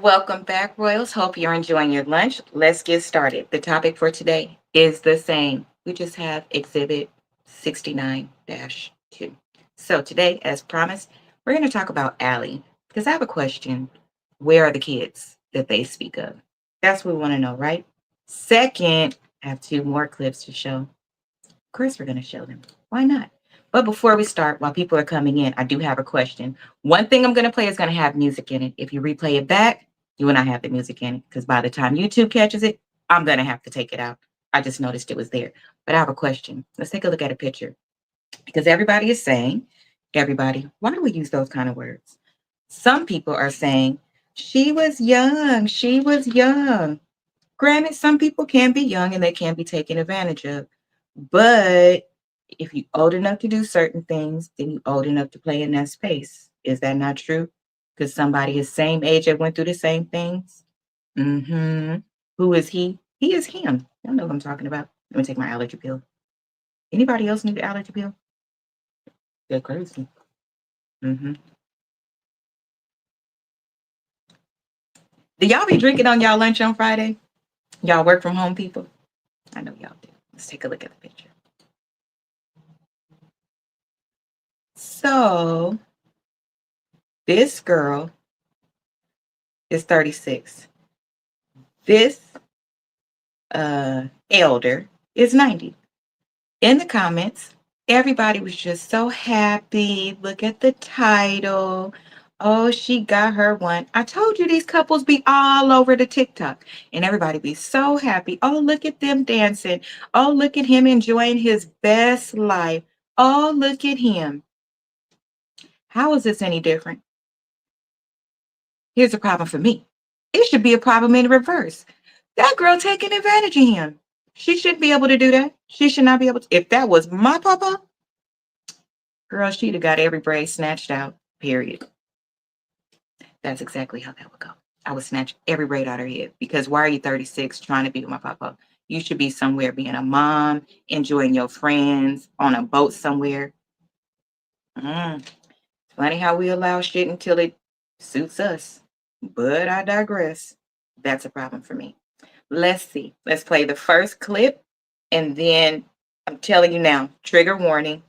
Welcome back, Royals. Hope you're enjoying your lunch. Let's get started. The topic for today is the same. We just have Exhibit 69 2. So, today, as promised, we're going to talk about Allie because I have a question. Where are the kids that they speak of? That's what we want to know, right? Second, I have two more clips to show. Of course, we're going to show them. Why not? But before we start, while people are coming in, I do have a question. One thing I'm going to play is going to have music in it. If you replay it back, you will not have the music in it because by the time YouTube catches it, I'm going to have to take it out. I just noticed it was there. But I have a question. Let's take a look at a picture because everybody is saying, everybody, why do we use those kind of words? Some people are saying, she was young. She was young. Granted, some people can be young and they can be taken advantage of. But if you're old enough to do certain things, then you're old enough to play in that space. Is that not true? Because somebody is same age that went through the same things. Mm-hmm. Who is he? He is him. Y'all know what I'm talking about. Let me take my allergy pill. Anybody else need an allergy pill? They're crazy. Mm-hmm. Do y'all be drinking on y'all lunch on Friday? Y'all work from home people? I know y'all do. Let's take a look at the picture. So this girl is 36. This elder is 90. In the comments, everybody was just so happy. Look at the title. Oh, she got her one. I told you these couples be all over the TikTok and everybody be so happy. Oh, look at them dancing. Oh, look at him enjoying his best life. Oh, look at him. How is this any different? Here's a problem for me. It should be a problem in reverse. That girl taking advantage of him. She shouldn't be able to do that. She should not be able to. If that was my papa, girl, she'd have got every braid snatched out, period. That's exactly how that would go. I would snatch every braid out of her head because why are you 36 trying to be with my papa? You should be somewhere being a mom, enjoying your friends, on a boat somewhere. Funny how we allow shit until it suits us. But I digress. That's a problem for me. Let's see. Let's play the first clip. And then I'm telling you now, trigger warning.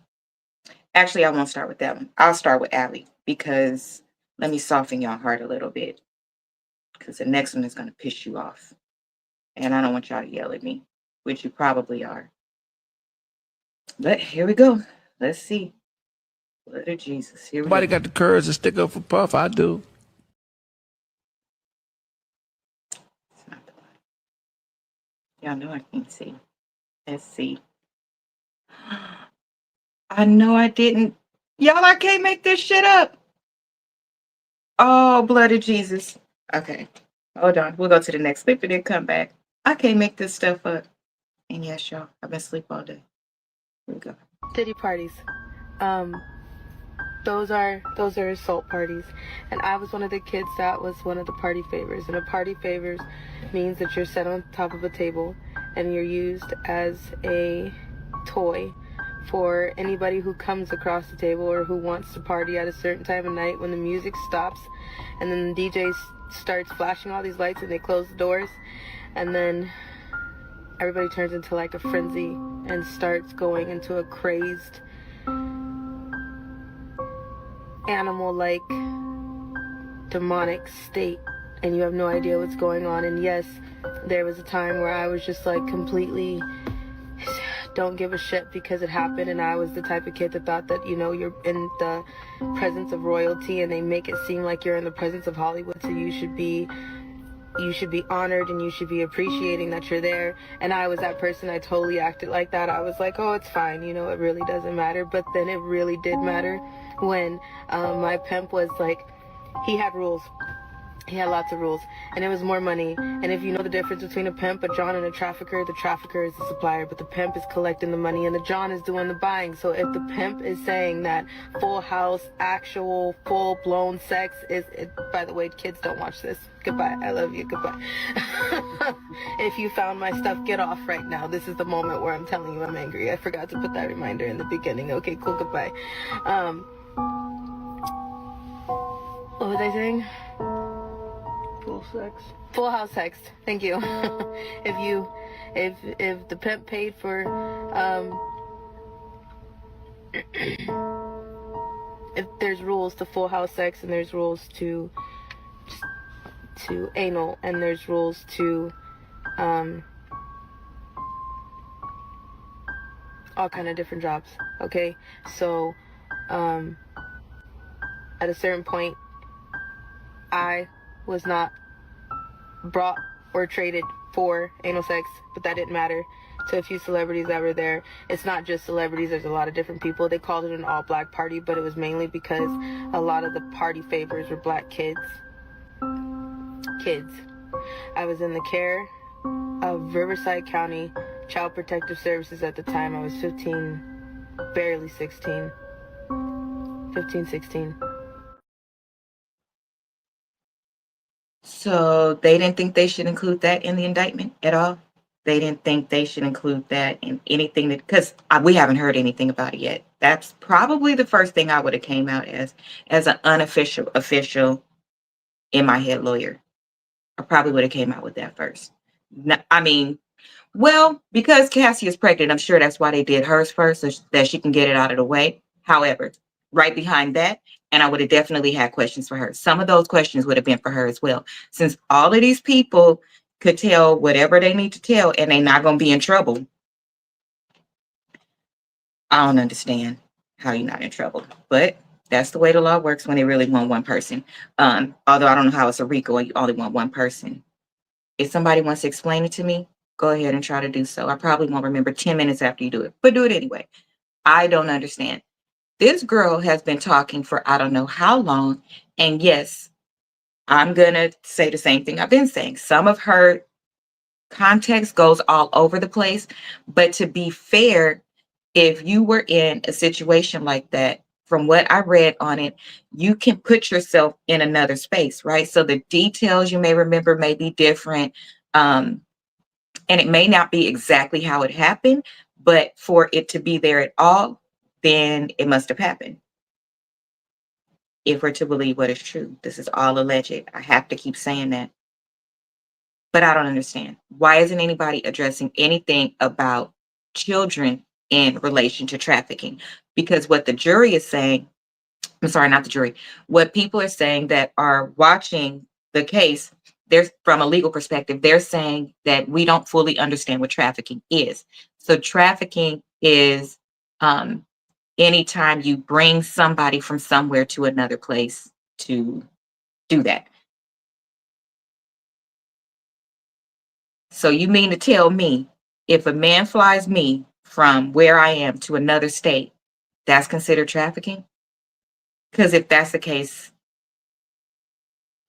Actually, I won't start with that one. I'll start with Allie because let me soften your heart a little bit. Because the next one is going to piss you off. And I don't want y'all to yell at me, which you probably are. But here we go. Let's see. Blood of Jesus. Here we Nobody go. got the courage to stick up for Puff. I do. It's not the one. Y'all know I can't see. Let's see. I know I didn't. Y'all, I can't make this shit up. Oh, blood of Jesus. Okay. Hold on. We'll go to the next clip and then come back. I can't make this stuff up. And yes, y'all, I've been asleep all day. Here we go. Titty parties. Um, those are assault parties, and I was one of the kids that was one of the party favors. And a party favors means that you're set on top of a table and you're used as a toy for anybody who comes across the table or who wants to party at a certain time of night when the music stops and then the DJ starts flashing all these lights and they close the doors, and then everybody turns into like a frenzy and starts going into a crazed animal-like demonic state, and you have no idea what's going on. And yes, there was a time where I was just like completely don't give a shit because it happened, and I was the type of kid that thought that, you know, you're in the presence of royalty and they make it seem like you're in the presence of Hollywood, so you should be honored and you should be appreciating that you're there. And I was that person. I totally acted like that. I was like, oh, it's fine, you know, it really doesn't matter. But then it really did matter when my pimp was like, he had rules. He had lots of rules, and it was more money. And if you know the difference between a pimp, a John, and a trafficker, the trafficker is the supplier, but the pimp is collecting the money, and the John is doing the buying. So if the pimp is saying that full house, actual, full-blown sex is, by the way, kids, don't watch this. Goodbye. I love you. Goodbye. If you found my stuff, get off right now. This is the moment where I'm telling you I'm angry. I forgot to put that reminder in the beginning. Okay, cool. Goodbye. What was I saying? Full sex. Full house sex. Thank you. if the pimp paid for if there's rules to full house sex and there's rules to anal and there's rules to all kind of different jobs. Okay, so at a certain point I was not brought or traded for anal sex, but that didn't matter to a few celebrities that were there. It's not just celebrities, there's a lot of different people. They called it an all-black party, but it was mainly because a lot of the party favors were black kids. I was in the care of Riverside County Child Protective Services at the time. I was 15, barely 16. 15, 16. So they didn't think they should include that in the indictment at all? They didn't think they should include that in anything that, because we haven't heard anything about it yet. That's probably the first thing I would have came out as an unofficial, official, in my head lawyer. I probably would have came out with that first. No, I mean, well, because Cassie is pregnant, I'm sure that's why they did hers first, so that she can get it out of the way. However, right behind that, and I would have definitely had questions for her. Some of those questions would have been for her as well. Since all of these people could tell whatever they need to tell and they're not going to be in trouble, I don't understand how you're not in trouble. But that's the way the law works when they really want one person. Although I don't know how it's a RICO and you only want one person. If somebody wants to explain it to me, go ahead and try to do so. I probably won't remember 10 minutes after you do it, but do it anyway. I don't understand. This girl has been talking for I don't know how long. And yes, I'm going to say the same thing I've been saying. Some of her context goes all over the place. But to be fair, if you were in a situation like that, from what I read on it, you can put yourself in another space, right? So the details you may remember may be different. And it may not be exactly how it happened, but for it to be there at all, then it must have happened. If we're to believe what is true, this is all alleged. I have to keep saying that. But I don't understand. Why isn't anybody addressing anything about children in relation to trafficking? Because what the jury is saying, I'm sorry, not the jury, what people are saying that are watching the case, there's from a legal perspective, they're saying that we don't fully understand what trafficking is. So trafficking is anytime you bring somebody from somewhere to another place to do that. So you mean to tell me if a man flies me from where I am to another state, that's considered trafficking? Because if that's the case,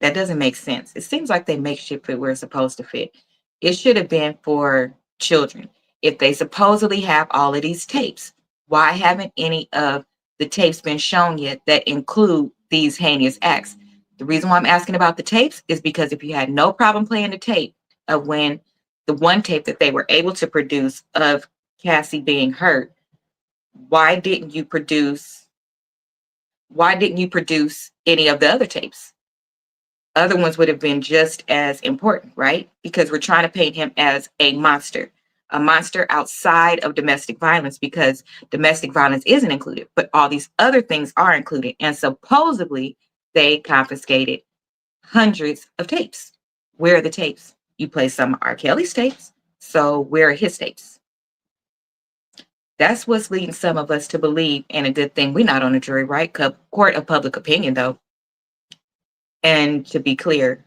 that doesn't make sense. It seems like they make shit fit where it's supposed to fit. It should have been for children. If they supposedly have all of these tapes, why haven't any of the tapes been shown yet that include these heinous acts? The reason why I'm asking about the tapes is because if you had no problem playing the tape of when the one tape that they were able to produce of Cassie being hurt, why didn't you produce any of the other tapes? Other ones would have been just as important, right? Because we're trying to paint him as a monster outside of domestic violence, because domestic violence isn't included, but all these other things are included. And supposedly they confiscated hundreds of tapes. Where are the tapes? You play some of R. Kelly's tapes, so where are his tapes? That's what's leading some of us to believe, and a good thing we're not on a jury, right? Court of public opinion, though. And to be clear,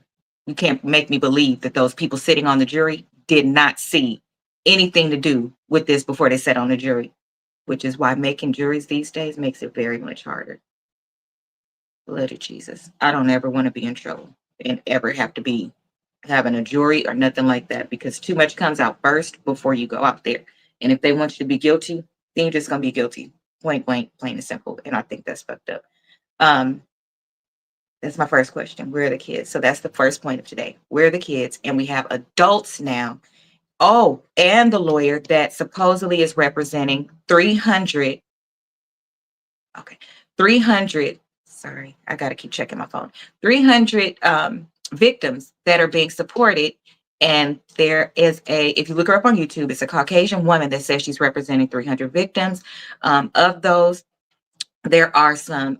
you can't make me believe that those people sitting on the jury did not see anything to do with this before they sat on the jury, which is why making juries these days makes it very much harder. Blood of Jesus. I don't ever want to be in trouble and ever have to be having a jury or nothing like that, because too much comes out first before you go out there. And if they want you to be guilty, then you're just going to be guilty. Point blank, plain and simple. And I think that's fucked up. That's my first question. Where are the kids? So that's the first point of today. Where are the kids? And we have adults now. Oh, and the lawyer that supposedly is representing 300. Okay. 300. Sorry, I got to keep checking my phone. 300 victims that are being supported. And there is if you look her up on YouTube, it's a Caucasian woman that says she's representing 300 victims. Of those, there are some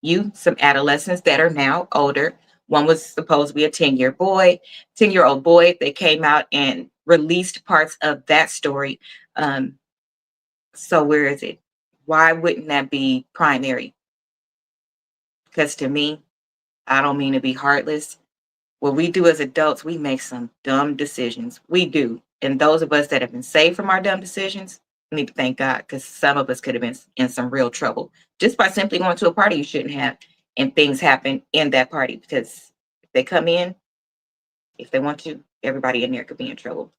youth, some adolescents that are now older. One was supposed to be a 10-year-old boy. They came out and released parts of that story. So where is it? Why wouldn't that be primary? Because to me, I don't mean to be heartless. What we do as adults, we make some dumb decisions. We do. And those of us that have been saved from our dumb decisions, we need to thank God, because some of us could have been in some real trouble just by simply going to a party you shouldn't have. And things happen in that party because if they come in, if they want to, everybody in there could be in trouble.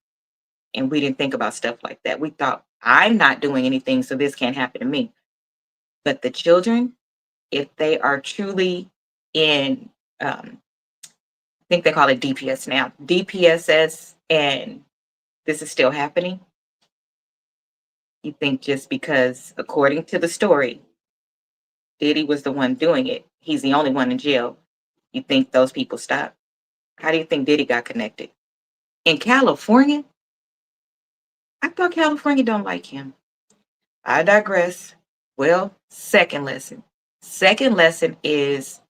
And we didn't think about stuff like that. We thought, I'm not doing anything, so this can't happen to me. But the children, if they are truly in, I think they call it DPS now, DPSS, and this is still happening, you think just because, according to the story, Diddy was the one doing it, he's the only one in jail, you think those people stop? How do you think Diddy got connected? In California? I thought California don't like him. I digress. Well, second lesson. Second lesson is,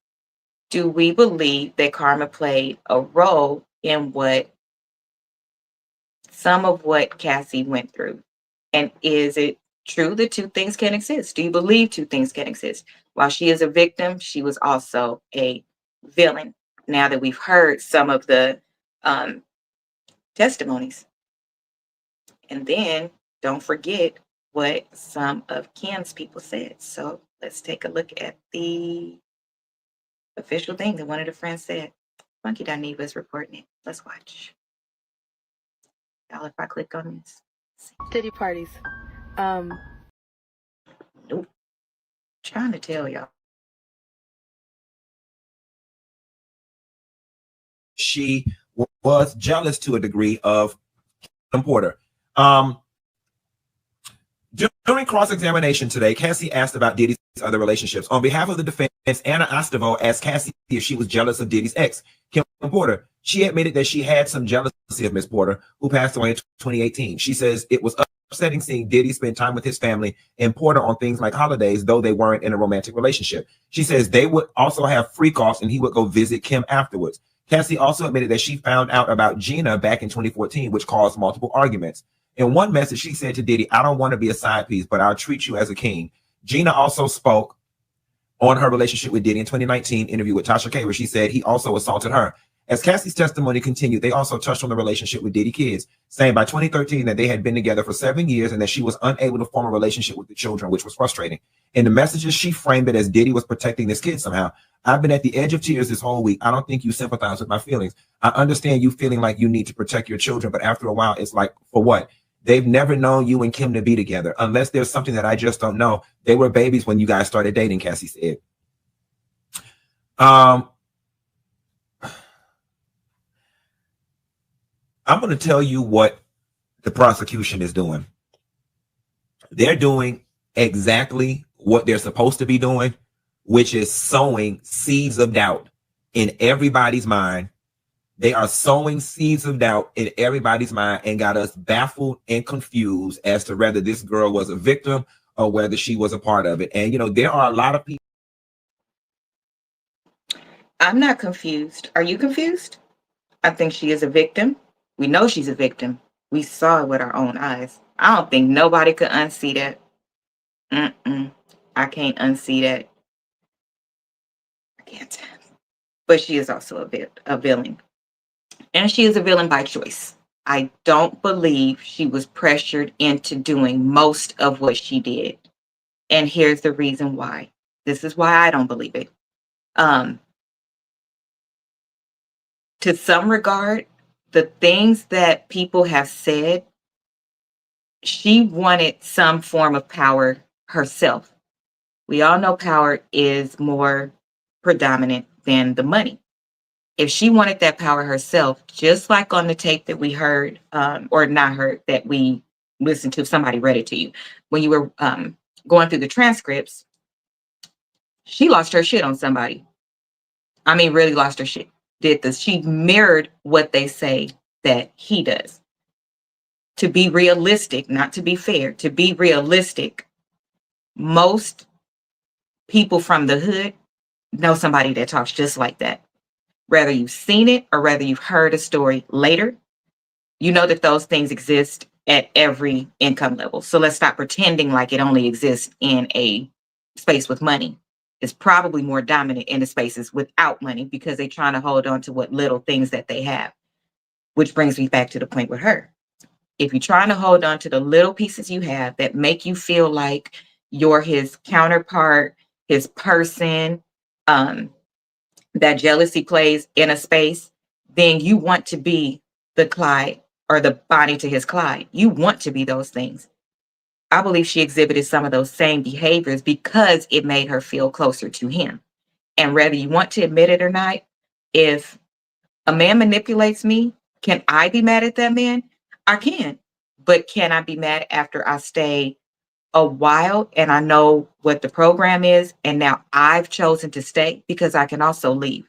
do we believe that karma played a role in some of what Cassie went through? And is it true that two things can exist? Do you believe two things can exist? While she is a victim, she was also a villain. Now that we've heard some of the testimonies. And then don't forget what some of Ken's people said. So let's take a look at the official thing that one of the friends said. Funky Dineva is reporting it. Let's watch. Y'all, if I click on this. Diddy parties. Nope. Trying to tell y'all. She was jealous to a degree of Kim Porter. During cross-examination today, Cassie asked about Diddy's other relationships. On behalf of the defense, Anna Estevaux asked Cassie if she was jealous of Diddy's ex, Kim Porter. She admitted that she had some jealousy of Miss Porter, who passed away in 2018. She says it was upsetting seeing Diddy spend time with his family and Porter on things like holidays, though they weren't in a romantic relationship. She says they would also have free calls and he would go visit Kim afterwards. Cassie also admitted that she found out about Gina back in 2014, which caused multiple arguments. In one message, she said to Diddy, "I don't want to be a side piece, but I'll treat you as a king." Gina also spoke on her relationship with Diddy in 2019 interview with Tasha K, where she said he also assaulted her. As Cassie's testimony continued, they also touched on the relationship with Diddy kids, saying by 2013 that they had been together for 7 years and that she was unable to form a relationship with the children, which was frustrating. In the messages, she framed it as Diddy was protecting this kid somehow. "I've been at the edge of tears this whole week. I don't think you sympathize with my feelings. I understand you feeling like you need to protect your children, but after a while, it's like, for what? They've never known you and Kim to be together. Unless there's something that I just don't know. They were babies when you guys started dating," Cassie said. I'm going to tell you what the prosecution is doing. They're doing exactly what they're supposed to be doing, which is sowing seeds of doubt in everybody's mind. They are sowing seeds of doubt in everybody's mind and got us baffled and confused as to whether this girl was a victim or whether she was a part of it. And, you know, there are a lot of people. I'm not confused. Are you confused? I think she is a victim. We know she's a victim. We saw it with our own eyes. I don't think nobody could unsee that. I can't unsee that. I can't. But she is also a villain. And she is a villain by choice. I don't believe she was pressured into doing most of what she did. And here's the reason why. This is why I don't believe it. To some regard, the things that people have said, she wanted some form of power herself. We all know power is more predominant than the money. If she wanted that power herself, just like on the tape that we heard, or not heard, that we listened to, somebody read it to you, when you were going through the transcripts, she lost her shit on somebody. I mean, really lost her shit. did this. She mirrored what they say that he does. To be realistic, not to be fair, to be realistic, most people from the hood know somebody that talks just like that. Whether you've seen it or whether you've heard a story later, you know that those things exist at every income level. So let's stop pretending like it only exists in a space with money. It's probably more dominant in the spaces without money because they're trying to hold on to what little things that they have, which brings me back to the point with her. If you're trying to hold on to the little pieces you have that make you feel like you're his counterpart, his person, that jealousy plays in a space, then you want to be the Clyde or the Bonnie to his Clyde. You want to be those things. I believe she exhibited some of those same behaviors because it made her feel closer to him. And whether you want to admit it or not, if a man manipulates me, can I be mad at that man? I can. But can I be mad after I stay a while and I know what the program is and now I've chosen to stay? Because I can also leave.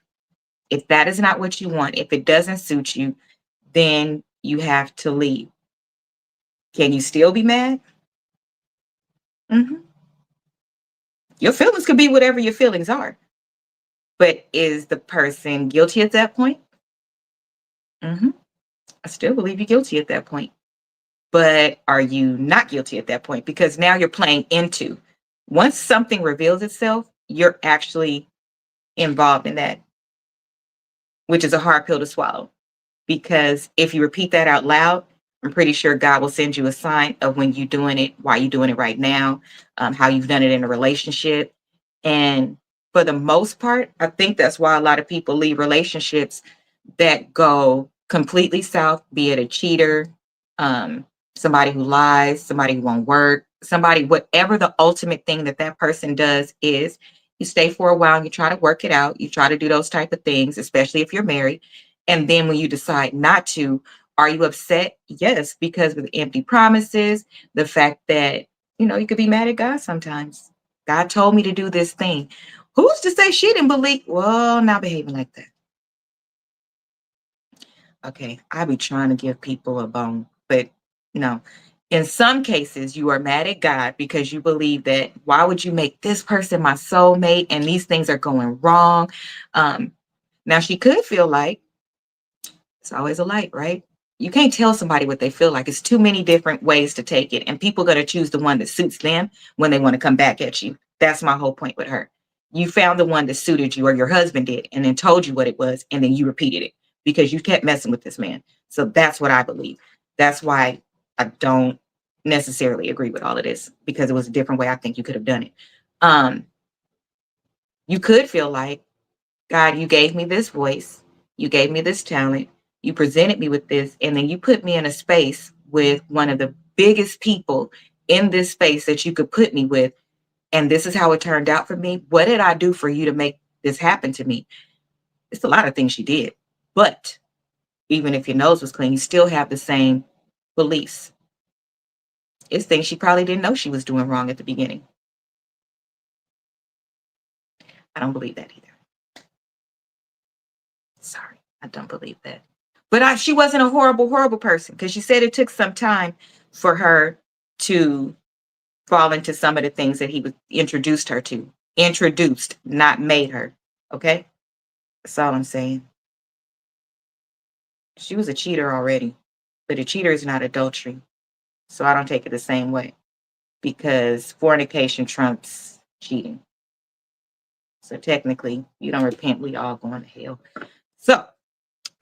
If that is not what you want, if it doesn't suit you, then you have to leave. Can you still be mad? Mhm. Your feelings could be whatever your feelings are. But is the person guilty at that point? Mhm. I still believe you're guilty at that point. But are you not guilty at that point? Because now you're playing into. Once something reveals itself, you're actually involved in that, which is a hard pill to swallow. Because if you repeat that out loud, I'm pretty sure God will send you a sign of when you're doing it, why you're doing it right now, how you've done it in a relationship. And for the most part, I think that's why a lot of people leave relationships that go completely south, be it a cheater, um, somebody who lies, somebody who won't work, somebody, whatever the ultimate thing that that person does is, you stay for a while and you try to work it out. You try to do those type of things, especially if you're married. And then when you decide not to, are you upset? Yes, because of the empty promises, the fact that, you could be mad at God sometimes. God told me to do this thing. Who's to say she didn't believe? Well, not behaving like that. Okay, I be trying to give people a bone, but no. In some cases, you are mad at God because you believe that why would you make this person my soulmate and these things are going wrong? Um, Now, she could feel like it's always a light, right? You can't tell somebody what they feel like. It's too many different ways to take it, and people are going to choose the one that suits them when they want to come back at you. That's my whole point with her. You found the one that suited you, or your husband did, and then told you what it was, and then you repeated it because you kept messing with this man. So that's what I believe. That's why I don't necessarily agree with all of this because it was a different way I think you could have done it. Um, you could feel like, God, you gave me this voice, you gave me this talent, you presented me with this, and then you put me in a space with one of the biggest people in this space that you could put me with. And this is how it turned out for me. What did I do for you to make this happen to me? It's a lot of things she did. But even if your nose was clean, you still have the same beliefs. It's things she probably didn't know she was doing wrong at the beginning. I don't believe that either. Sorry, I don't believe that. But she wasn't a horrible, horrible person because she said it took some time for her to fall into some of the things that he was introduced her to. Introduced, not made her. Okay? That's all I'm saying. She was a cheater already, but a cheater is not adultery. So I don't take it the same way because fornication trumps cheating. So technically, you don't repent, we all going to hell. So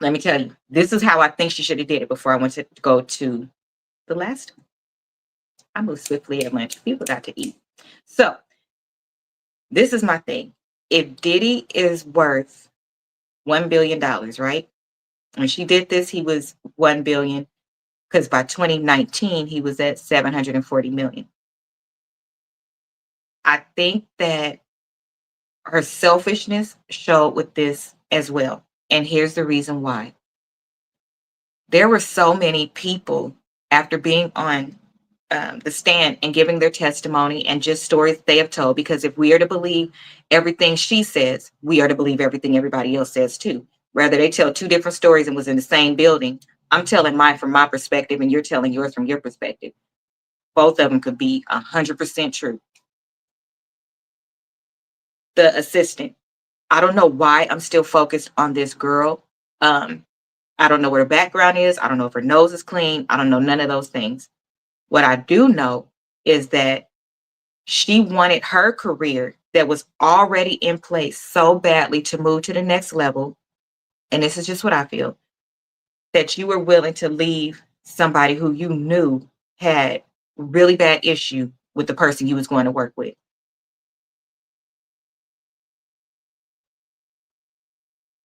let me tell you, this is how I think she should have did it before I went to go to the last one. I move swiftly at lunch. People got to eat. So this is my thing. If Diddy is worth $1 billion, right? When she did this, he was 1 billion because by 2019 he was at 740 million. I think that her selfishness showed with this as well. And here's the reason why. There were so many people after being on the stand and giving their testimony and just stories they have told. Because if we are to believe everything she says, we are to believe everything everybody else says too. Whether they tell two different stories and was in the same building, I'm telling mine from my perspective and you're telling yours from your perspective. Both of them could be 100% true. The assistant, I don't know why I'm still focused on this girl. I don't know what her background is. I don't know if her nose is clean. I don't know none of those things. What I do know is that she wanted her career that was already in place so badly to move to the next level. And this is just what I feel, that you were willing to leave somebody who you knew had really bad issue with the person you was going to work with.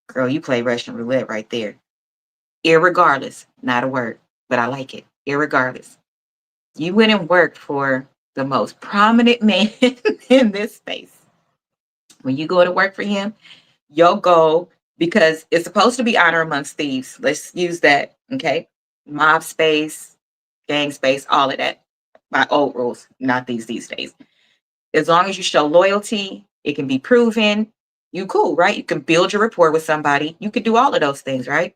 Girl, you play Russian roulette right there. Irregardless, not a word, but I like it. Irregardless. You went and worked for the most prominent man in this space. When you go to work for him, your goal, because it's supposed to be honor amongst thieves. Let's use that, okay? Mob space, gang space, all of that. By old rules, not these days. As long as you show loyalty, it can be proven. You cool, right? You can build your rapport with somebody. You could do all of those things, right?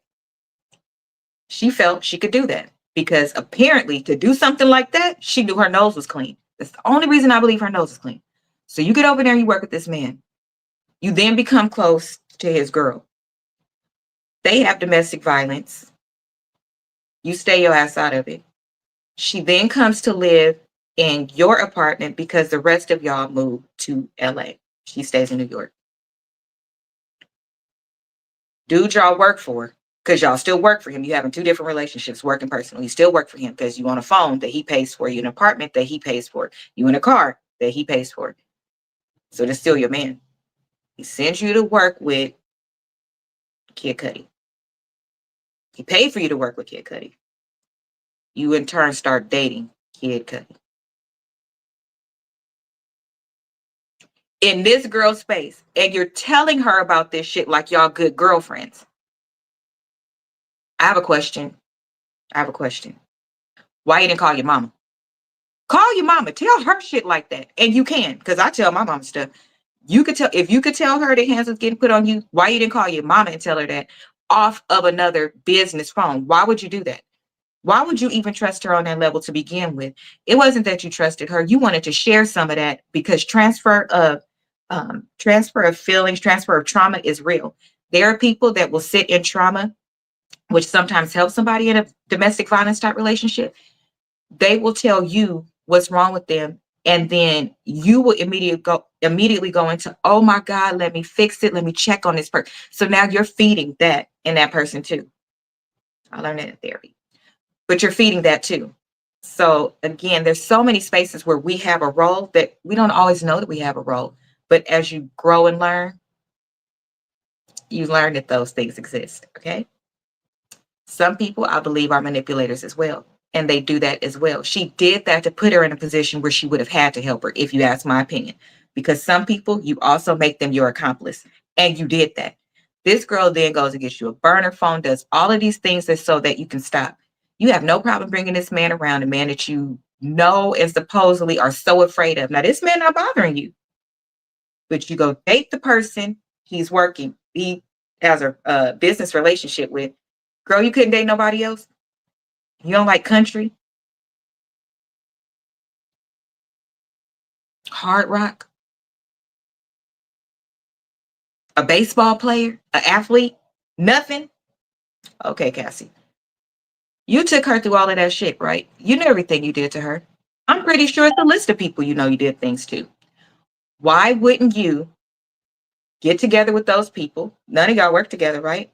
She felt she could do that because apparently to do something like that, she knew her nose was clean. That's the only reason I believe her nose is clean. So you get over there and you work with this man. You then become close to his girl. They have domestic violence. You stay your ass out of it. She then comes to live in your apartment because the rest of y'all moved to LA. She stays in New York. Dude, y'all work for, because y'all still work for him. You having two different relationships, working personally. You still work for him because you on a phone that he pays for, you an apartment that he pays for, you in a car that he pays for. So that's still your man. He sends you to work with Kid Cudi. He paid for you to work with Kid Cudi. You in turn start dating Kid Cudi. In this girl space, and you're telling her about this shit like y'all good girlfriends. I have a question. Why you didn't call your mama? Call your mama. Tell her shit like that. And you can, because I tell my mama stuff. You could tell, if you could tell her that hands was getting put on you, why you didn't call your mama and tell her that off of another business phone? Why would you do that? Why would you even trust her on that level to begin with? It wasn't that you trusted her. You wanted to share some of that because transfer of feelings, transfer of trauma is real. There are people that will sit in trauma, which sometimes helps somebody in a domestic violence type relationship. They will tell you what's wrong with them, and then you will immediately go into, oh my God, let me fix it. Let me check on this person. So now you're feeding that in that person too. I learned that in therapy. But you're feeding that too. So again, there's so many spaces where we have a role that we don't always know that we have a role. But as you grow and learn, you learn that those things exist. Okay. Some people, I believe, are manipulators as well. And they do that as well. She did that to put her in a position where she would have had to help her, if you ask my opinion. Because some people, you also make them your accomplice. And you did that. This girl then goes and gets you a burner phone, does all of these things so that you can stop. You have no problem bringing this man around, a man that you know and supposedly are so afraid of. Now, this man not bothering you. But you go date the person he's working, he has a business relationship with. Girl, you couldn't date nobody else? You don't like country? Hard rock? A baseball player? An athlete? Nothing? Okay, Cassie. You took her through all of that shit, right? You know everything you did to her. I'm pretty sure it's a list of people you know you did things to. Why wouldn't you get together with those people? None of y'all work together, right?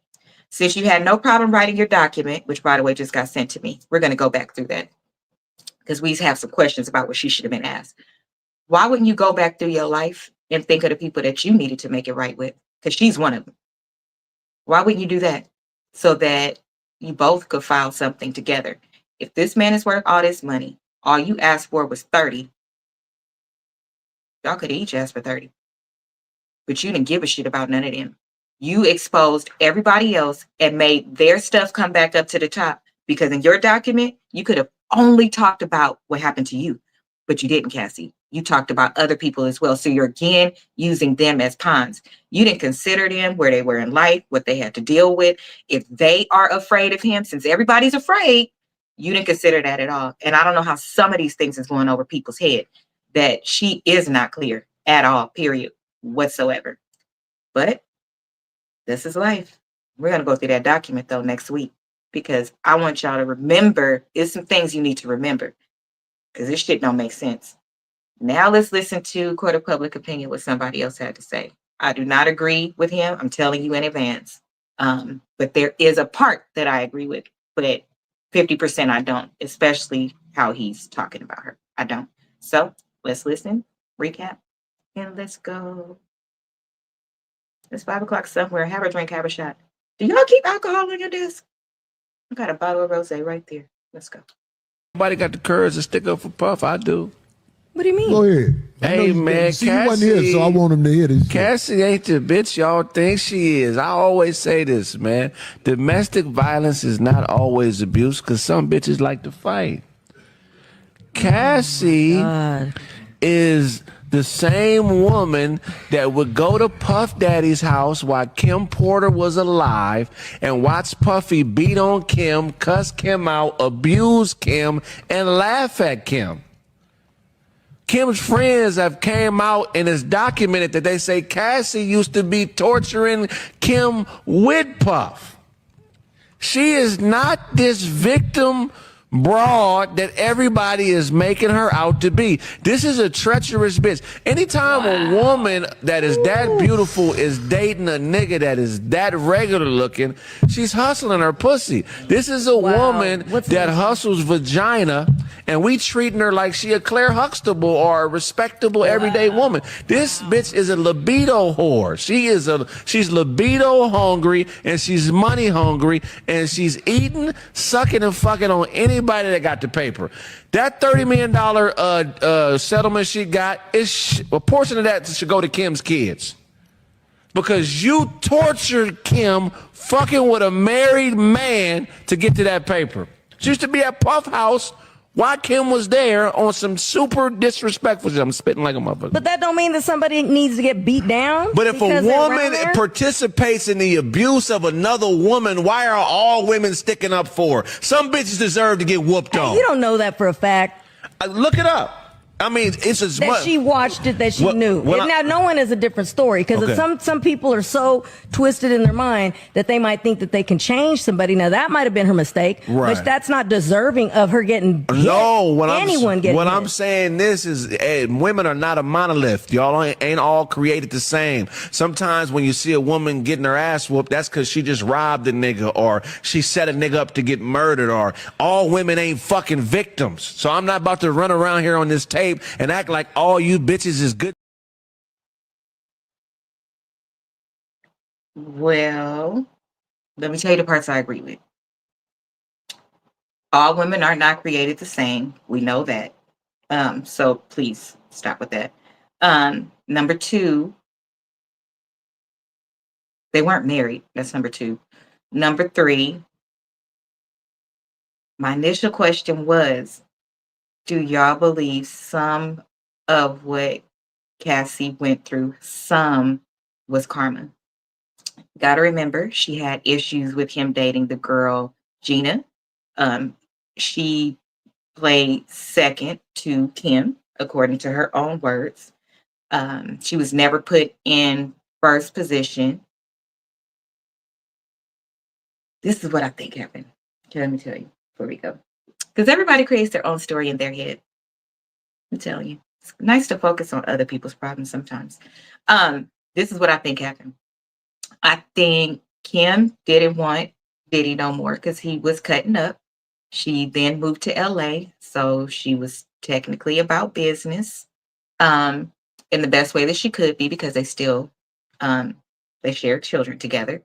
Since you had no problem writing your document, which by the way just got sent to me, we're going to go back through that because we have some questions about what she should have been asked. Why wouldn't you go back through your life and think of the people that you needed to make it right with? Because she's one of them. Why wouldn't you do that? So that you both could file something together. If this man is worth all this money, all you asked for was 30. Y'all could each ask for 30. But you didn't give a shit about none of them. You exposed everybody else and made their stuff come back up to the top. Because in your document, you could have only talked about what happened to you. But you didn't, Cassie. you talked about other people as well. So you're again using them as pawns. You didn't consider them, where they were in life, what they had to deal with. If they are afraid of him, since everybody's afraid, you didn't consider that at all. And I don't know how some of these things is going over people's head, that she is not clear at all, period, whatsoever. But this is life. We're going to go through that document though next week, because I want y'all to remember, there's some things you need to remember, because this shit don't make sense. Now let's listen to court of public opinion, what somebody else had to say. I do not agree with him. I'm telling you in advance. But there is a part that I agree with, but 50% I don't, especially how he's talking about her. I don't. So let's listen, recap, and let's go. It's 5 o'clock somewhere. Have a drink, have a shot. Do y'all keep alcohol on your desk? I got a bottle of rosé right there. Let's go. Nobody got the courage to stick up for Puff. I do. What do you mean? Go ahead. Hey, man, See, you wasn't here, so I want him to hear this. Cassie ain't the bitch y'all think she is. I always say this, man. Domestic violence is not always abuse, because some bitches like to fight. Cassie is the same woman that would go to Puff Daddy's house while Kim Porter was alive and watch Puffy beat on Kim, cuss Kim out, abuse Kim, and laugh at Kim. Kim's friends have came out and it's documented that they say Cassie used to be torturing Kim with Puff. She is not this victim broad that everybody is making her out to be. This is a treacherous bitch. Anytime a woman that is that beautiful is dating a nigga that is that regular looking, she's hustling her pussy. This is a woman that hustles vagina, and we treating her like she a Claire Huxtable or a respectable everyday woman. This bitch is a libido whore. She's libido hungry, and she's money hungry, and she's eating, sucking, and fucking on anybody that got the paper. That $30 million settlement she got, a portion of that should go to Kim's kids. Because you tortured Kim fucking with a married man to get to that paper. She used to be at Puff House while Kim was there on some super disrespectful shit. I'm spitting like a motherfucker. But that don't mean that somebody needs to get beat down. But if a woman participates in the abuse of another woman, why are all women sticking up for her? Some bitches deserve to get whooped on. You don't know that for a fact. Look it up. I mean, it's as that much. She watched it, that she knew. Now, knowing is a different story, because some people are so twisted in their mind that they might think that they can change somebody. Now, that might have been her mistake, but that's not deserving of her getting hit. No, what I'm saying this is, women are not a monolith. Y'all ain't all created the same. Sometimes when you see a woman getting her ass whooped, that's because she just robbed a nigga, or she set a nigga up to get murdered, or all women ain't fucking victims. So I'm not about to run around here on this tape and act like all you bitches is good. Well, let me tell you the parts I agree with. All women are not created the same. We know that. So please stop with that. Number two, they weren't married. That's number two. Number three, my initial question was, do y'all believe some of what Cassie went through, some was karma? Gotta remember, she had issues with him dating the girl, Gina. She played second to Kim, according to her own words. She was never put in first position. This is what I think happened. Okay, let me tell you before we go. Because everybody creates their own story in their head. I'm telling you. It's nice to focus on other people's problems sometimes. This is what I think happened. I think Kim didn't want Diddy no more because he was cutting up. She then moved to LA. So she was technically about business in the best way that she could be, because they still, they shared children together.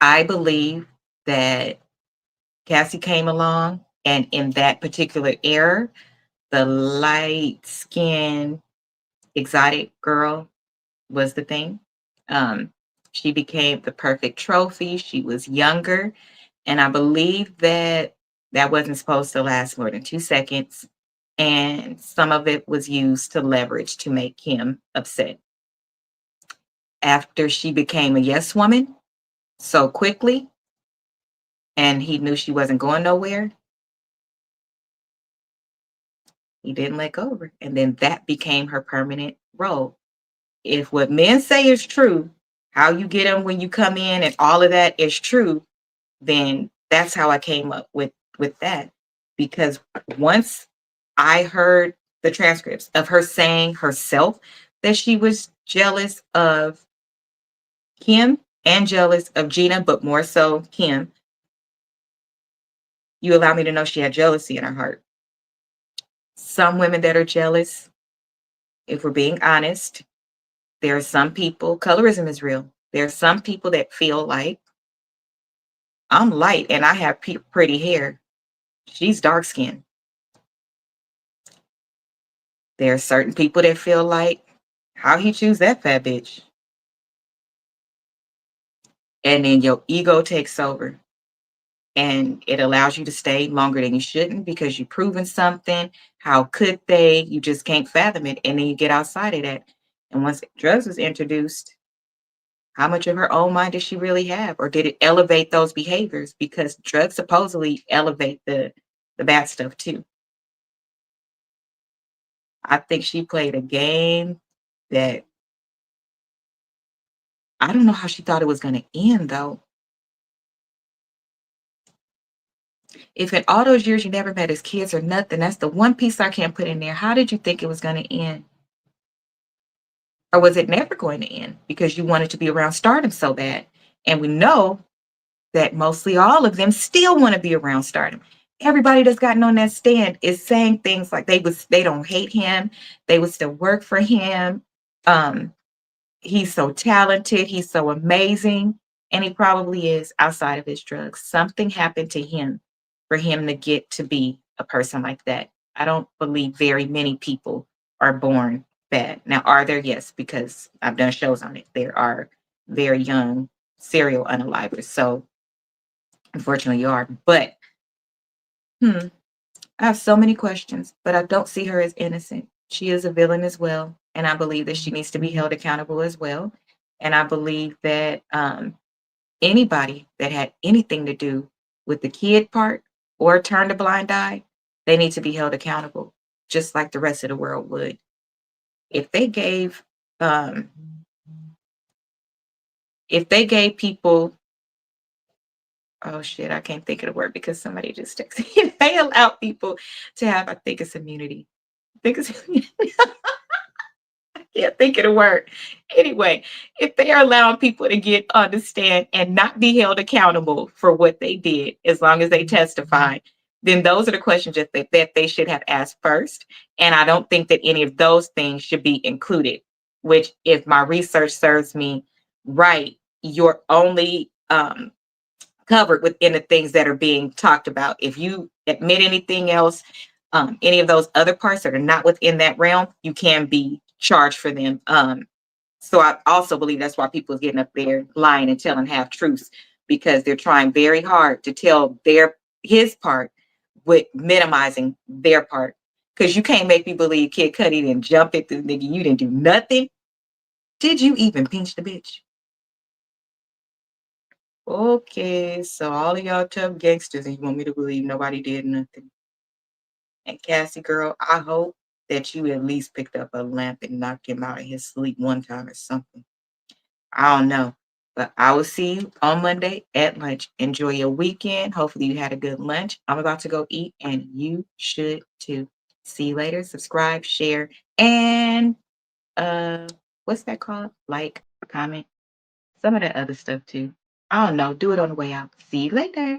I believe that Cassie came along, and in that particular era, the light-skinned exotic girl was the thing. She became the perfect trophy. She was younger. And I believe that wasn't supposed to last more than 2 seconds. and some of it was used to leverage to make him upset. After she became a yes woman so quickly, and he knew she wasn't going nowhere, he didn't let go of her. And then that became her permanent role. If what men say is true, how you get them when you come in and all of that is true, then that's how I came up with that. Because once I heard the transcripts of her saying herself that she was jealous of Kim and jealous of Gina, but more so Kim, you allow me to know she had jealousy in her heart. Some women that are jealous, if we're being honest, there are some people, colorism is real. There are some people that feel like I'm light and I have pretty hair. She's dark skinned. There are certain people that feel like, how he choose that fat bitch? And then your ego takes over and it allows you to stay longer than you shouldn't because you've proven something. How could they? You just can't fathom it. And then you get outside of that. And once drugs was introduced, how much of her own mind did she really have? Or did it elevate those behaviors? Because drugs supposedly elevate the bad stuff too. I think she played a game that I don't know how she thought it was going to end, though. If in all those years you never met his kids or nothing, that's the one piece I can't put in there. How did you think it was going to end? Or was it never going to end because you wanted to be around Stardom so bad? And we know that mostly all of them still want to be around Stardom. Everybody that's gotten on that stand is saying things like they don't hate him. They would still work for him. He's so talented. He's so amazing. And he probably is outside of his drugs. Something happened to him for him to get to be a person like that. I don't believe very many people are born bad. Now, are there? Yes, because I've done shows on it. There are very young serial unalivers. So unfortunately you are. But I have so many questions, but I don't see her as innocent. She is a villain as well. And I believe that she needs to be held accountable as well. And I believe that anybody that had anything to do with the kid part or turned a blind eye, they need to be held accountable, just like the rest of the world would. If they gave people, oh shit, I can't think of the word because somebody just texted me. If they allow people to have, I think it's immunity. I think it's I can't think of the word. Anyway, if they are allowing people to get understand and not be held accountable for what they did, as long as they testify, then those are the questions that they should have asked first. And I don't think that any of those things should be included, which if my research serves me right, you're only covered within the things that are being talked about. If you admit anything else, any of those other parts that are not within that realm, you can be charged for them. So I also believe that's why people are getting up there lying and telling half truths because they're trying very hard to tell his part with minimizing their part. Because you can't make me believe Kid Cudi didn't jump at the nigga. You didn't do nothing. Did you even pinch the bitch? Okay, so all of y'all tough gangsters and you want me to believe nobody did nothing. And Cassie girl, I hope that you at least picked up a lamp and knocked him out of his sleep one time or something. I don't know. But I will see you on Monday at lunch. Enjoy your weekend. Hopefully you had a good lunch. I'm about to go eat and you should too. See you later. Subscribe, share, and what's that called? Like, comment, some of that other stuff too. I don't know. Do it on the way out. See you later.